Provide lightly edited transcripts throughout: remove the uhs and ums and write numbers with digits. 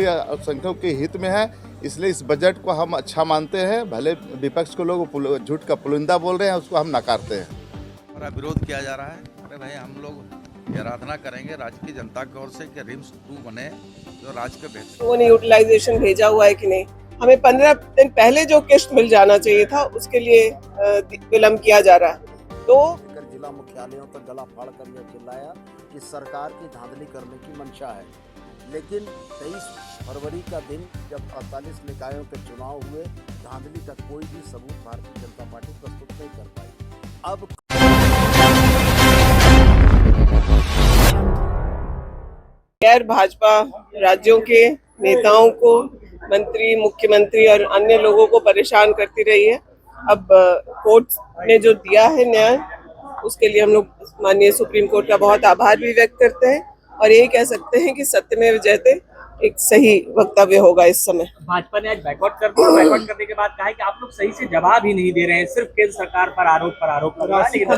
अल्पसंख्यकों के हित में है, इसलिए इस बजट को हम अच्छा मानते हैं। भले विपक्ष को लोग झूठ का पुलिंदा बोल रहे हैं, उसको हम नकारते हैं। हमारा विरोध किया जा रहा है। अरे भाई, हम लोग ये आराधना करेंगे राज्य की जनता की ओर से कि रिम्स 2 बने जो राज्य के बेहतर। लोगों ने यूटिलाइजेशन भेजा हुआ है कि नहीं, हमें 15 दिन पहले जो किश्त मिल जाना चाहिए था उसके लिए विलम्ब किया जा रहा है। तो जिला मुख्यालयों तक गला फाड़ कर यह चिल्लाया कि सरकार की धांधली करने की मंशा है, लेकिन 23 फरवरी का दिन जब 48 निकायों के चुनाव हुए, धांधली का कोई भी सबूत भारतीय जनता पार्टी प्रस्तुत नहीं कर पाई। अब गैर भाजपा राज्यों के नेताओं को, मंत्री, मुख्यमंत्री और अन्य लोगों को परेशान करती रही है। अब कोर्ट ने जो दिया है न्याय, उसके लिए हम लोग माननीय सुप्रीम कोर्ट का बहुत आभार भी व्यक्त करते हैं और यही कह सकते हैं कि सत्यमेव जयते एक सही वक्तव्य होगा इस समय। भाजपा ने आज बैकआउट कर दिया। बैकआउट करने के बाद कहा है कि आप लोग सही से जवाब ही नहीं दे रहे हैं, सिर्फ केंद्र सरकार पर आरोप कर रहा है, लेकिन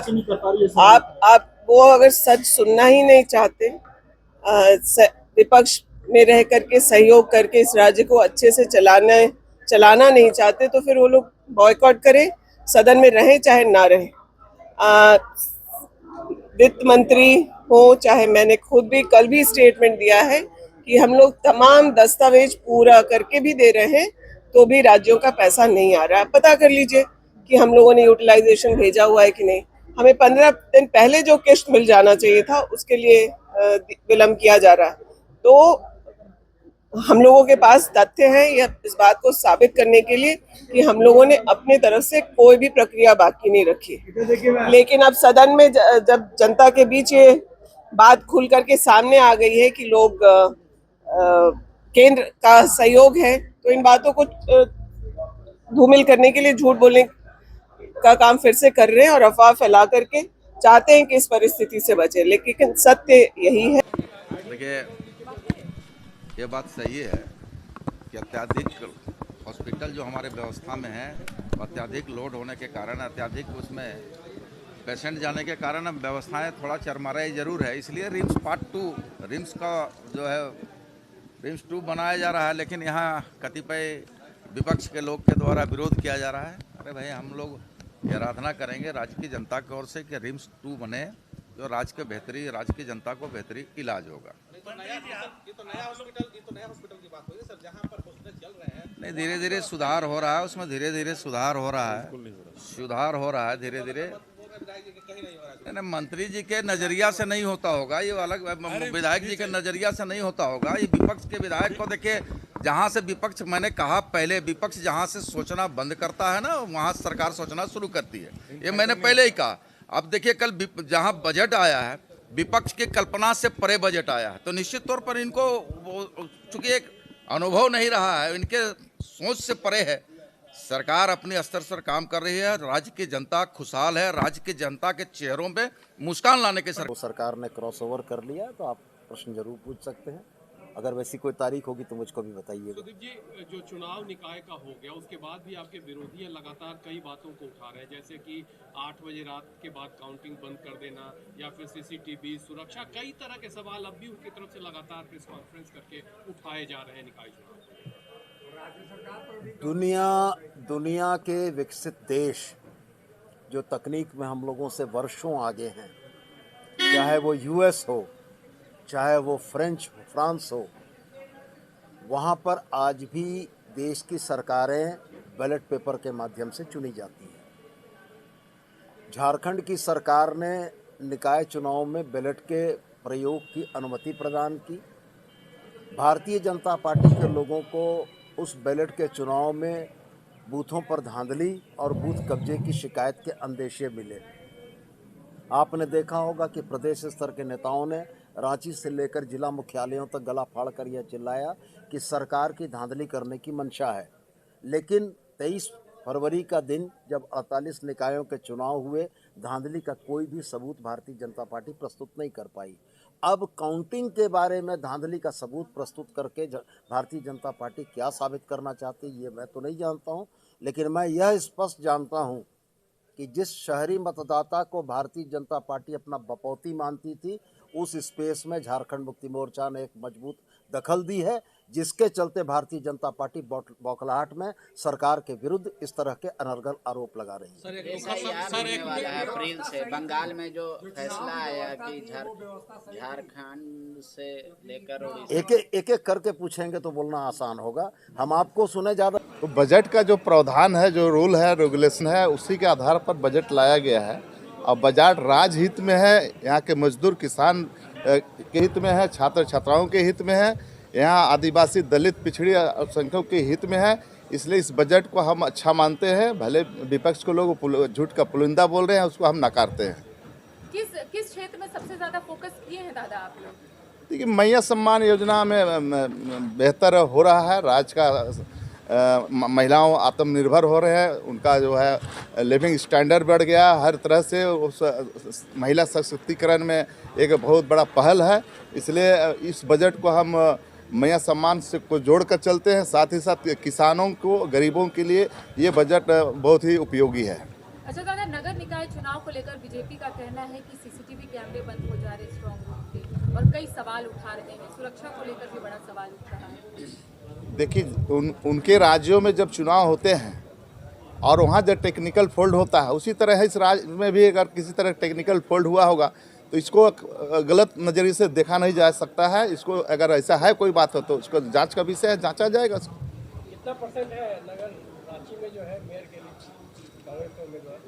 आप वो अगर सच सुनना ही नहीं चाहते, विपक्ष में रह करके सहयोग करके इस राज्य को अच्छे से चलाना नहीं चाहते, तो फिर वो लोग बॉयकॉट करें, सदन में रहें चाहे ना रहें। वित्त मंत्री हो चाहे मैंने खुद भी कल भी स्टेटमेंट दिया है कि हम लोग तमाम दस्तावेज पूरा करके भी दे रहे हैं, तो भी राज्यों का पैसा नहीं आ रहा है। पता कर लीजिए कि हम लोगों ने यूटिलाइजेशन भेजा हुआ है कि नहीं, हमें 15 दिन पहले जो किश्त मिल जाना चाहिए था उसके लिए विलम्ब किया जा रहा है। तो हम लोगों के पास तथ्य हैं यह इस बात को साबित करने के लिए कि हम लोगों ने अपनी तरफ से कोई भी प्रक्रिया बाकी नहीं रखी। लेकिन अब सदन में जब जनता के बीच ये बात खुल करके सामने आ गई है कि लोग केंद्र का सहयोग है, तो इन बातों को धूमिल करने के लिए झूठ बोलने का काम फिर से कर रहे हैं और अफवाह फैला करके चाहते हैं कि इस परिस्थिति से बचे, लेकिन सत्य यही है। देखिए, ये बात सही है कि अत्याधिक हॉस्पिटल जो हमारे व्यवस्था में है, अत्याधिक लोड होने के कारण, अत्याधिक उसमें पेशेंट जाने के कारण व्यवस्थाएं थोड़ा चरमराई जरूर है। इसलिए रिम्स पार्ट 2, रिम्स का जो है रिम्स 2 बनाया जा रहा है, लेकिन यहाँ कतिपय विपक्ष के लोग के द्वारा विरोध किया जा रहा है। अरे भाई, हम लोग ये आराधना करेंगे राज्य की जनता की ओर से कि रिम्स 2 बने जो राज्य के बेहतरी, राज्य की जनता को बेहतरी इलाज होगा। ये तो नया हॉस्पिटल की बात हो रही है सर, जहां पर हॉस्पिटल चल रहे हैं। नहीं, धीरे धीरे सुधार हो रहा है, उसमें धीरे धीरे सुधार हो रहा है, धीरे धीरे। नहीं, मंत्री जी के नजरिया से नहीं होता होगा, ये अलग विधायक जी के नजरिया से नहीं होता होगा। ये विपक्ष के विधायक को देखिए, जहां से विपक्ष, मैंने कहा पहले, विपक्ष जहां से सोचना बंद करता है ना, वहां सरकार सोचना शुरू करती है। ये मैंने पहले ही कहा। अब देखिए, कल जहां बजट आया है, विपक्ष की कल्पना से परे बजट आया है, तो निश्चित तौर पर इनको चूंकि एक अनुभव नहीं रहा है, इनके सोच से परे है। सरकार अपने स्तर पर काम कर रही है, राज्य की जनता खुशहाल है, राज्य की जनता के चेहरों पे मुस्कान लाने के सरकार ने क्रॉस ओवर कर लिया, तो आप प्रश्न जरूर पूछ सकते हैं। अगर वैसी कोई तारीख होगी तो मुझको भी बताइए। सुदीप जी, जो चुनाव निकाय का हो गया उसके बाद भी आपके विरोधी लगातार कई बातों को उठा रहे हैं, जैसे कि 8 बजे रात के बाद काउंटिंग बंद कर देना या फिर सीसीटीवी सुरक्षा, कई तरह के सवाल अब भी उनकी तरफ से लगातार प्रेस कॉन्फ्रेंस करके उठाए जा रहे हैं निकाय चुनाव। दुनिया के विकसित देश जो तकनीक में हम लोगों से वर्षों आगे हैं, चाहे वो यूएस हो, चाहे वो फ्रांस हो, वहाँ पर आज भी देश की सरकारें बैलेट पेपर के माध्यम से चुनी जाती हैं। झारखंड की सरकार ने निकाय चुनाव में बैलेट के प्रयोग की अनुमति प्रदान की। भारतीय जनता पार्टी के लोगों को उस बैलेट के चुनाव में बूथों पर धांधली और बूथ कब्जे की शिकायत के अंदेशे मिले। आपने देखा होगा कि प्रदेश स्तर के नेताओं ने रांची से लेकर जिला मुख्यालयों तक गला फाड़ कर यह चिल्लाया कि सरकार की धांधली करने की मंशा है, लेकिन 23 फरवरी का दिन जब 48 निकायों के चुनाव हुए, धांधली का कोई भी सबूत भारतीय जनता पार्टी प्रस्तुत नहीं कर पाई। अब काउंटिंग के बारे में धांधली का सबूत प्रस्तुत करके भारतीय जनता पार्टी क्या साबित करना चाहती है, ये मैं तो नहीं जानता हूँ, लेकिन मैं यह स्पष्ट जानता हूँ कि जिस शहरी मतदाता को भारतीय जनता पार्टी अपना बपौती मानती थी, उस स्पेस में झारखंड मुक्ति मोर्चा ने एक मजबूत दखल दी है। जिसके चलते भारतीय जनता पार्टी बौखलाहट में सरकार के विरुद्ध इस तरह के अनर्गल आरोप लगा रही है। SIR होने वाला है अप्रैल से। बंगाल में जो फैसला आया कि झारखंड से लेकर एक एक करके पूछेंगे तो बोलना आसान होगा। हम आपको सुने जा रहे। तो बजट का जो प्रावधान है, जो रूल है, रेगुलेशन है, उसी के आधार पर बजट लाया गया है। और बजट राजहित में है, यहाँ के मजदूर किसान के हित में है, छात्र छात्राओं के हित में है, यहाँ आदिवासी दलित पिछड़ी अल्पसंख्यकों के हित में है। इसलिए इस बजट को हम अच्छा मानते हैं। भले विपक्ष को लोग झूठ का पुलिंदा बोल रहे हैं, उसको हम नकारते हैं। किस क्षेत्र में सबसे ज्यादा फोकस किए हैं दादा आप लोग? देखिए, मैया सम्मान योजना में बेहतर हो रहा है। राज्य का महिलाओं आत्मनिर्भर हो रहे हैं, उनका जो है लिविंग स्टैंडर्ड बढ़ गया। हर तरह से उस महिला सशक्तिकरण में एक बहुत बड़ा पहल है। इसलिए इस बजट को हम मैया सम्मान से को जोड़ कर चलते हैं। साथ ही साथ किसानों को, गरीबों के लिए ये बजट बहुत ही उपयोगी है। अच्छा दादा, नगर निकाय चुनाव को लेकर बीजेपी का कहना है कि सीसीटीवी कैमरे बंद हो जा रहे स्ट्रॉन्ग रूम के, और कई सवाल उठा रहे हैं। सुरक्षा को लेकर भी बड़ा सवाल उठ रहा है। देखिए, उनके राज्यों में जब चुनाव होते हैं और वहाँ जब टेक्निकल फॉल्ट होता है, उसी तरह इस राज्य में भी अगर किसी तरह टेक्निकल फॉल्ट हुआ होगा तो इसको गलत नज़रिए से देखा नहीं जा सकता है। इसको अगर ऐसा है कोई बात हो तो उसको जांच का विषय है, जांचा जाएगा। कितना % है नगर रांची में जो है मेयर के लिए कांग्रेस के उम्मीदवार?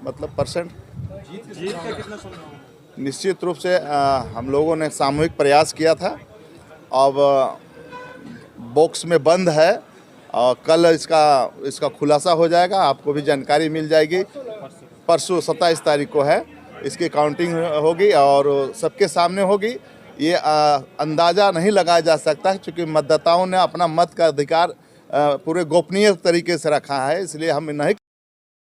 मतलब परसेंट जीत का कितना संभावना? निश्चित रूप से हम लोगों ने सामूहिक प्रयास किया था। अब बॉक्स में बंद है और कल इसका खुलासा हो जाएगा, आपको भी जानकारी मिल जाएगी। परसों 27 तारीख को है, इसकी काउंटिंग होगी और सबके सामने होगी। ये अंदाज़ा नहीं लगाया जा सकता क्योंकि मतदाताओं ने अपना मत का अधिकार पूरे गोपनीय तरीके से रखा है। इसलिए हम नहीं